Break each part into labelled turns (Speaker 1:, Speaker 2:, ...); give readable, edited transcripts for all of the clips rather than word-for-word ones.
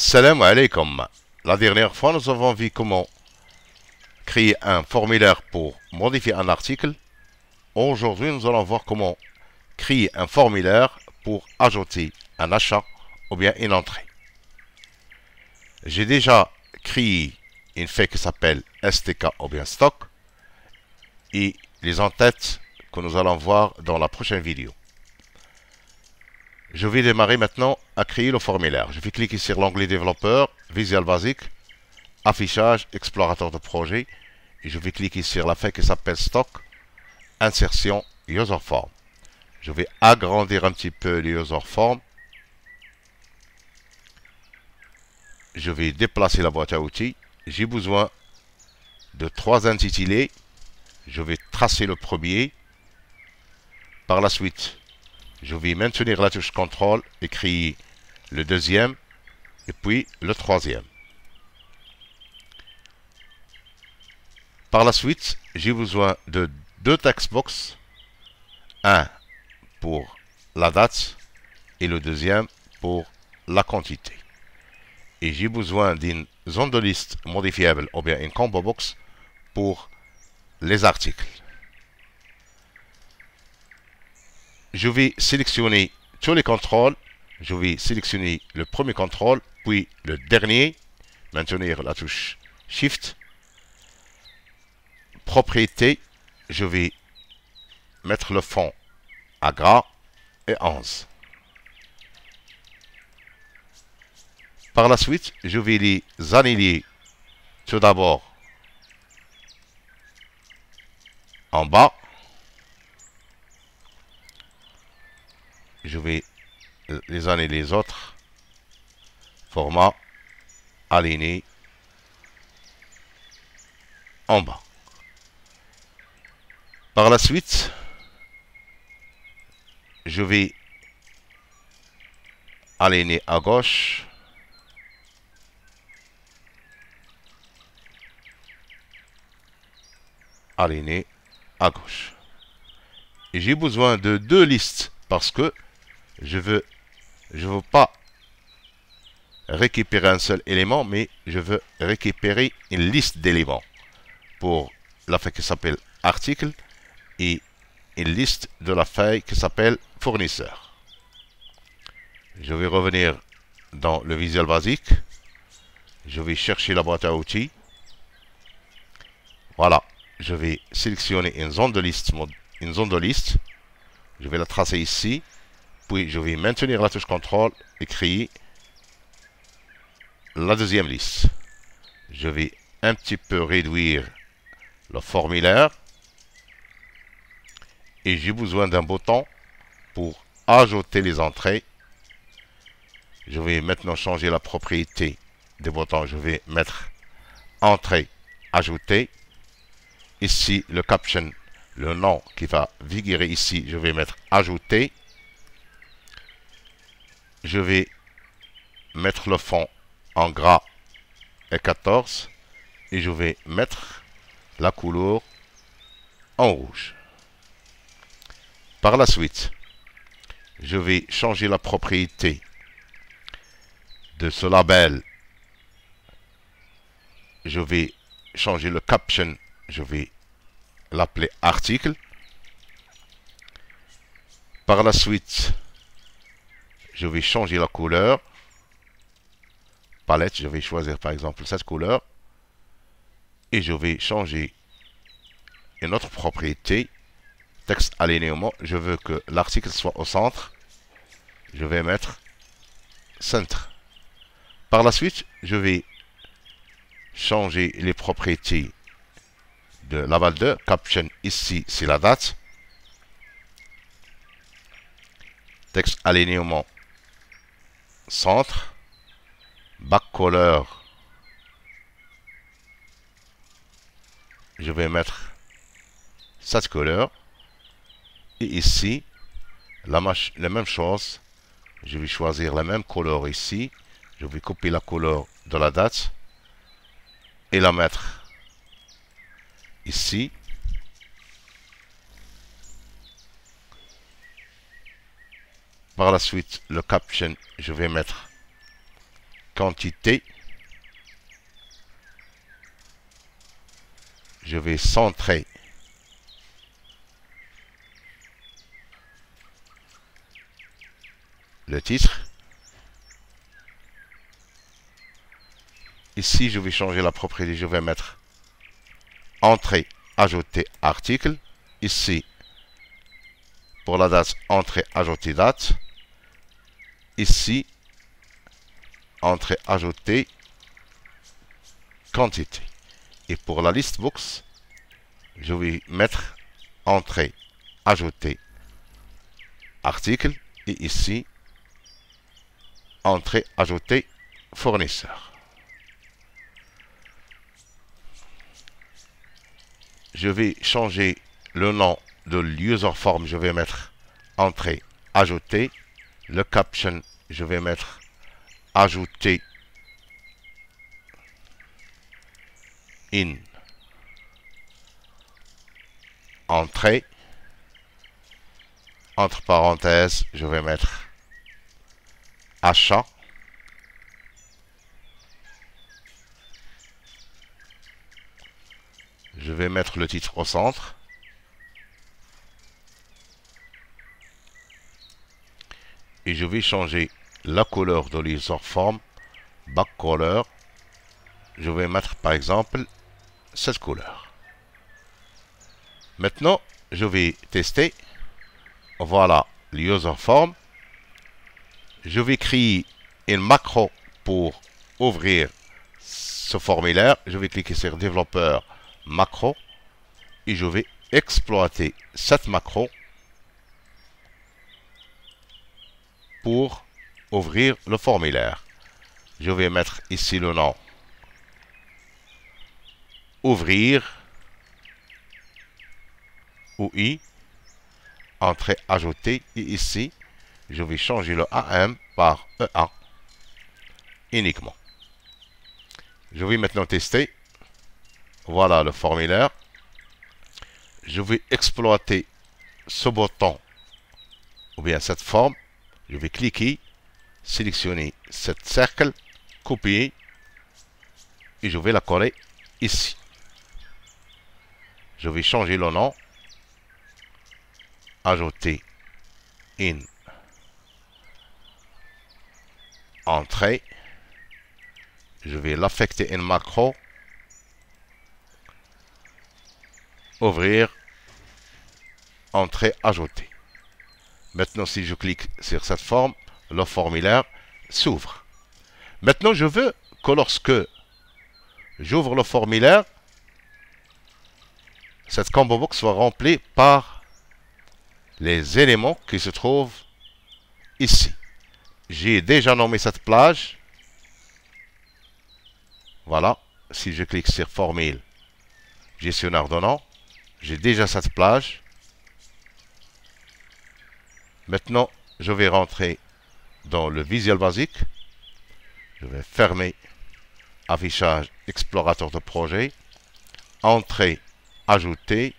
Speaker 1: Salam alaikum. La dernière fois, nous avons vu comment créer un formulaire pour modifier un article. Aujourd'hui, nous allons voir comment créer un formulaire pour ajouter un achat ou bien une entrée. J'ai déjà créé une feuille qui s'appelle STK ou bien stock et les en-têtes que nous allons voir dans la prochaine vidéo. Je vais démarrer maintenant à créer le formulaire. Je vais cliquer sur l'onglet développeur, Visual Basic, affichage, explorateur de projet. Et je vais cliquer sur la feuille qui s'appelle stock, insertion, user form. Je vais agrandir un petit peu le user form. Je vais déplacer la boîte à outils. J'ai besoin de 3 intitulés. Je vais tracer le premier. Par la suite, je vais maintenir la touche CTRL et créer le deuxième et puis le troisième. Par la suite, j'ai besoin de 2 textbox, un pour la date et le deuxième pour la quantité. Et j'ai besoin d'une zone de liste modifiable ou bien une combo box pour les articles. Je vais sélectionner tous les contrôles. Je vais sélectionner le premier contrôle, puis le dernier. Maintenir la touche Shift. Propriété, je vais mettre le fond à gras et 11. Par la suite, je vais les aligner tout d'abord en bas. Je vais les aligner les autres. Format, aligné en bas. Par la suite, je vais aligner à gauche. Aligner à gauche. Et j'ai besoin de 2 listes parce que je veux pas récupérer un seul élément, mais je veux récupérer une liste d'éléments pour la feuille qui s'appelle article et une liste de la feuille qui s'appelle fournisseur. Je vais revenir dans le Visual Basic. Je vais chercher la boîte à outils. Voilà. Je vais sélectionner une zone de liste. Je vais la tracer ici. Puis je vais maintenir la touche CTRL et créer la deuxième liste. Je vais un petit peu réduire le formulaire. Et j'ai besoin d'un bouton pour ajouter les entrées. Je vais maintenant changer la propriété des boutons. Je vais mettre entrée, ajouter. Ici, le caption, le nom qui va figurer ici, je vais mettre ajouter. Je vais mettre le fond en gras et 14 et je vais mettre la couleur en rouge. Par la suite, je vais changer la propriété de ce label. Je vais changer le caption. Je vais l'appeler article. Par la suite, je vais changer la couleur. Palette, je vais choisir par exemple cette couleur. Et je vais changer une autre propriété. Texte alignement. Je veux que l'article soit au centre. Je vais mettre centre. Par la suite, je vais changer les propriétés de Laval 2. Caption, ici, c'est la date. Texte alignement, centre. Back color, je vais mettre cette couleur. Et ici, la même chose. Je vais choisir la même couleur ici. Je vais copier la couleur de la date et la mettre ici. Par la suite, le caption, je vais mettre quantité. Je vais centrer le titre. Ici, je vais changer la propriété. Je vais mettre entrée, ajouter article. Ici, pour la date, entrée, ajouter date. Ici, entrée, ajouter quantité. Et pour la liste books, je vais mettre entrée, ajouter article. Et ici, entrée, ajouter fournisseur. Je vais changer le nom de l'user form. Je vais mettre entrée, ajouter. Le caption, je vais mettre ajouter in entrée. Entre parenthèses, je vais mettre achat. Je vais mettre le titre au centre. Et je vais changer la couleur de l'user form. Back color. Je vais mettre par exemple cette couleur. Maintenant, je vais tester. Voilà l'user form. Je vais créer une macro pour ouvrir ce formulaire. Je vais cliquer sur développeur macro et je vais exploiter cette macro pour ouvrir le formulaire. Je vais mettre ici le nom ouvrir UI, entrée ajoutée, et ici je vais changer le AM par EA uniquement. Je vais maintenant tester. Voilà le formulaire. Je vais exploiter ce bouton ou bien cette forme. Je vais cliquer, sélectionner cette cercle, copier et je vais la coller ici. Je vais changer le nom, ajouter une entrée. Je vais l'affecter une macro. Ouvrir, entrée, ajouter. Maintenant, si je clique sur cette forme, le formulaire s'ouvre. Maintenant, je veux que lorsque j'ouvre le formulaire, cette combo box soit remplie par les éléments qui se trouvent ici. J'ai déjà nommé cette plage. Voilà. Si je clique sur formule, gestionnaire de nom, j'ai déjà cette plage. Maintenant, je vais rentrer dans le Visual Basic. Je vais fermer affichage explorateur de projet. Entrée, ajouter.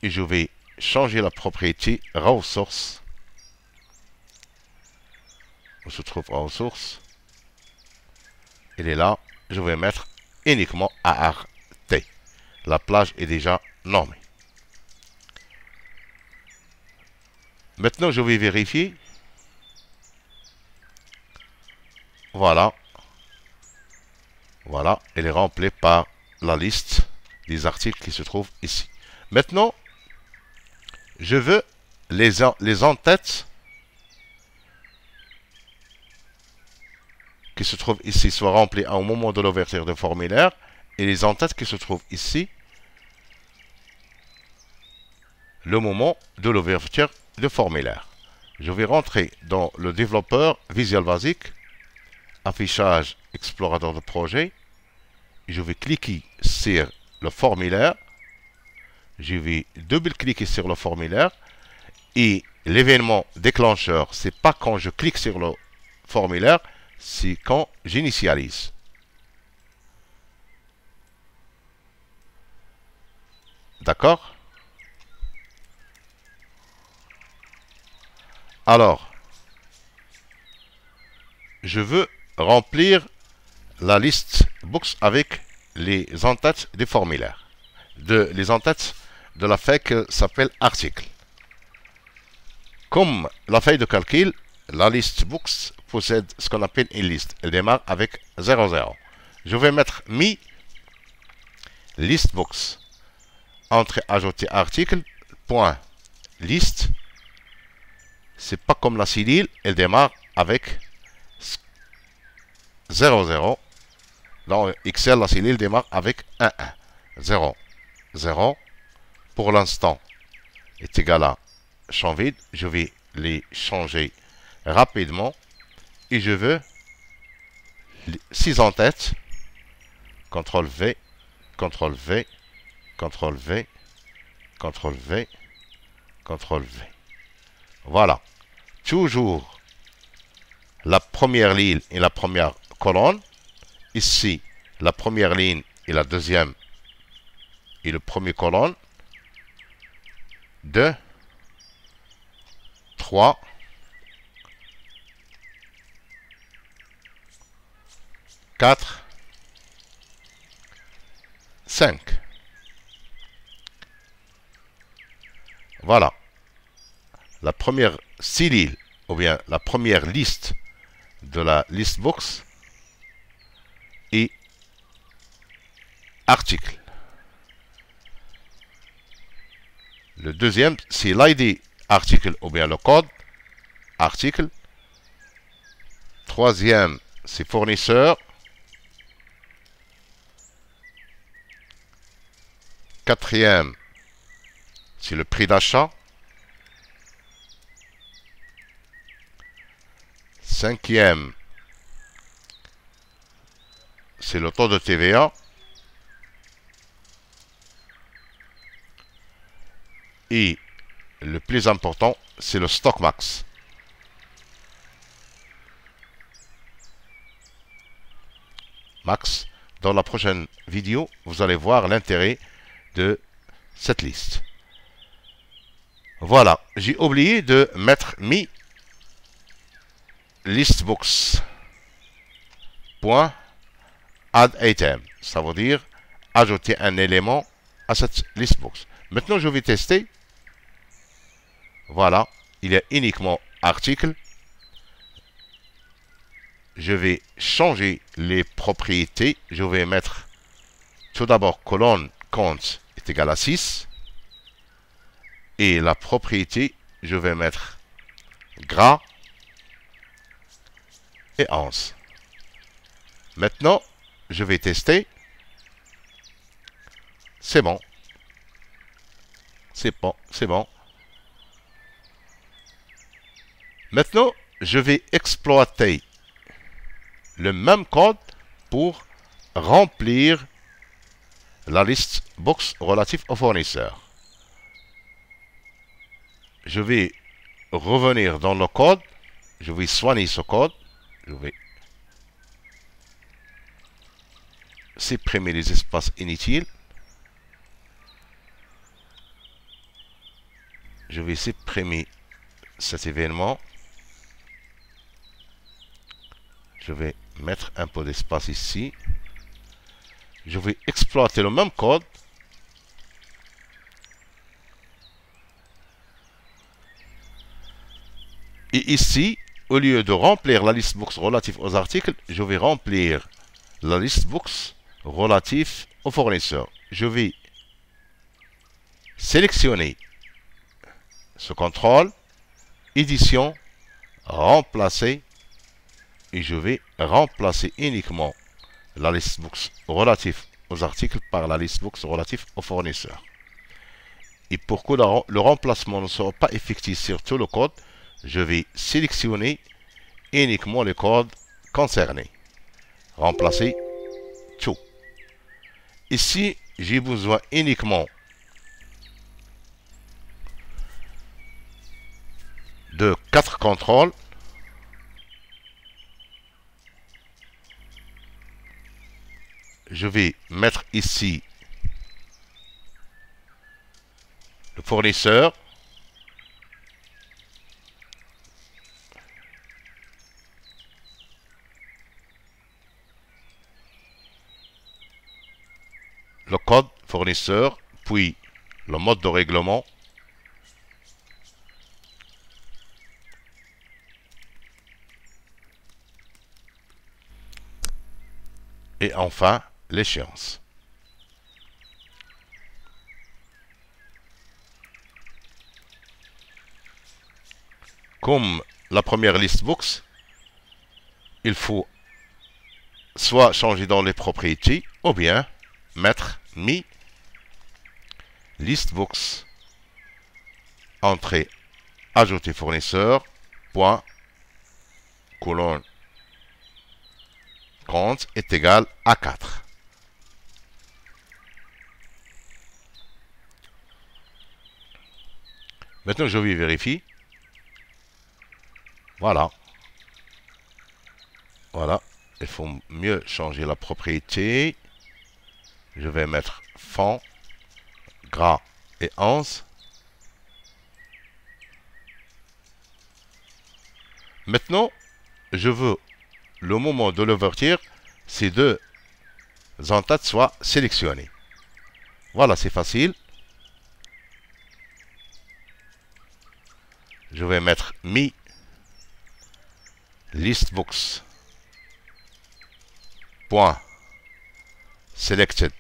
Speaker 1: Et je vais changer la propriété raw source. Où se trouve raw source. Elle est là. Je vais mettre uniquement ART. La plage est déjà nommée. Maintenant, je vais vérifier. Voilà. Voilà, elle est remplie par la liste des articles qui se trouvent ici. Maintenant, je veux les en-têtes qui se trouvent ici soient remplies au moment de l'ouverture du formulaire et les en-têtes qui se trouvent ici le moment de l'ouverture du formulaire. Je vais rentrer dans le développeur Visual Basic, affichage explorateur de projet. Je vais cliquer sur le formulaire. Je vais double-cliquer sur le formulaire. Et l'événement déclencheur, c'est pas quand je clique sur le formulaire, c'est quand j'initialise. D'accord? Alors, je veux remplir la liste books avec les en-têtes des formulaires. Les en-têtes de la feuille qui s'appelle article. Comme la feuille de calcul, la liste books possède ce qu'on appelle une liste. Elle démarre avec 00. Je vais mettre mi list books. Entrée ajouter article, point liste. C'est pas comme la cellule, elle démarre avec 00. Dans Excel, la cellule démarre avec 1, 0, 0. Pour l'instant, est égal à champ vide. Je vais les changer rapidement. Et je veux 6 en tête. CTRL V, CTRL V, CTRL V, CTRL V, CTRL V. Voilà. Toujours la première ligne et la première colonne. Ici, la première ligne et la deuxième et le premier colonne. 2, 3, 4, 5. Voilà. La première cellule, ou bien la première liste de la list box et article. Le deuxième, c'est l'ID article ou bien le code article. Troisième, c'est fournisseur. Quatrième, c'est le prix d'achat. Cinquième, c'est le taux de TVA. Et le plus important, c'est le stock max. Max, dans la prochaine vidéo, vous allez voir l'intérêt de cette liste. Voilà, j'ai oublié de mettre mi listbooks. Point add item. Ça veut dire ajouter un élément à cette listbox. Maintenant, je vais tester. Voilà, il y a uniquement article. Je vais changer les propriétés. Je vais mettre tout d'abord colonne compte est égal à 6. Et la propriété, je vais mettre gras et 11. Maintenant, je vais tester. C'est bon. C'est bon, c'est bon. Maintenant, je vais exploiter le même code pour remplir la liste box relative au fournisseur. Je vais revenir dans le code. Je vais soigner ce code. Je vais supprimer les espaces inutiles. Je vais supprimer cet événement. Je vais mettre un peu d'espace ici. Je vais exploiter le même code. Et ici, au lieu de remplir la liste box relative aux articles, je vais remplir la liste box relative aux fournisseurs. Je vais sélectionner ce contrôle, édition, remplacer, et je vais remplacer uniquement la liste box relative aux articles par la liste box relative aux fournisseurs. Et pour que le remplacement ne soit pas effectif sur tout le code, je vais sélectionner uniquement le code concerné. Remplacer tout. Ici, j'ai besoin uniquement de 4 contrôles. Je vais mettre ici le fournisseur. le code fournisseur, puis le mode de règlement, et enfin l'échéance. Comme la première liste books, il faut soit changer dans les propriétés ou bien mettre mi list books entrée ajouter fournisseur point colonne compte est égal à 4. Maintenant je vais vérifier. Voilà. Voilà. Il faut mieux changer la propriété. Je vais mettre fond, gras et 11. Maintenant, je veux le moment de l'ouverture, ces deux en-têtes soient sélectionnés. Voilà, c'est facile. Je vais mettre mi listbooks point selected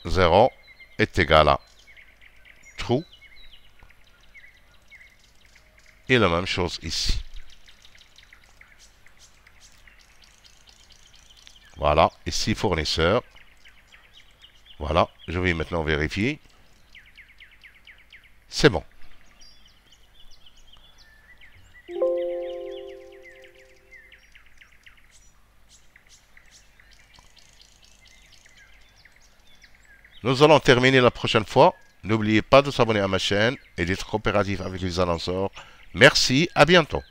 Speaker 1: 0 est égal à true. Et la même chose ici. Voilà, ici fournisseur. Voilà, je vais maintenant vérifier. C'est bon. Nous allons terminer la prochaine fois. N'oubliez pas de s'abonner à ma chaîne et d'être coopératif avec les annonceurs. Merci, à bientôt.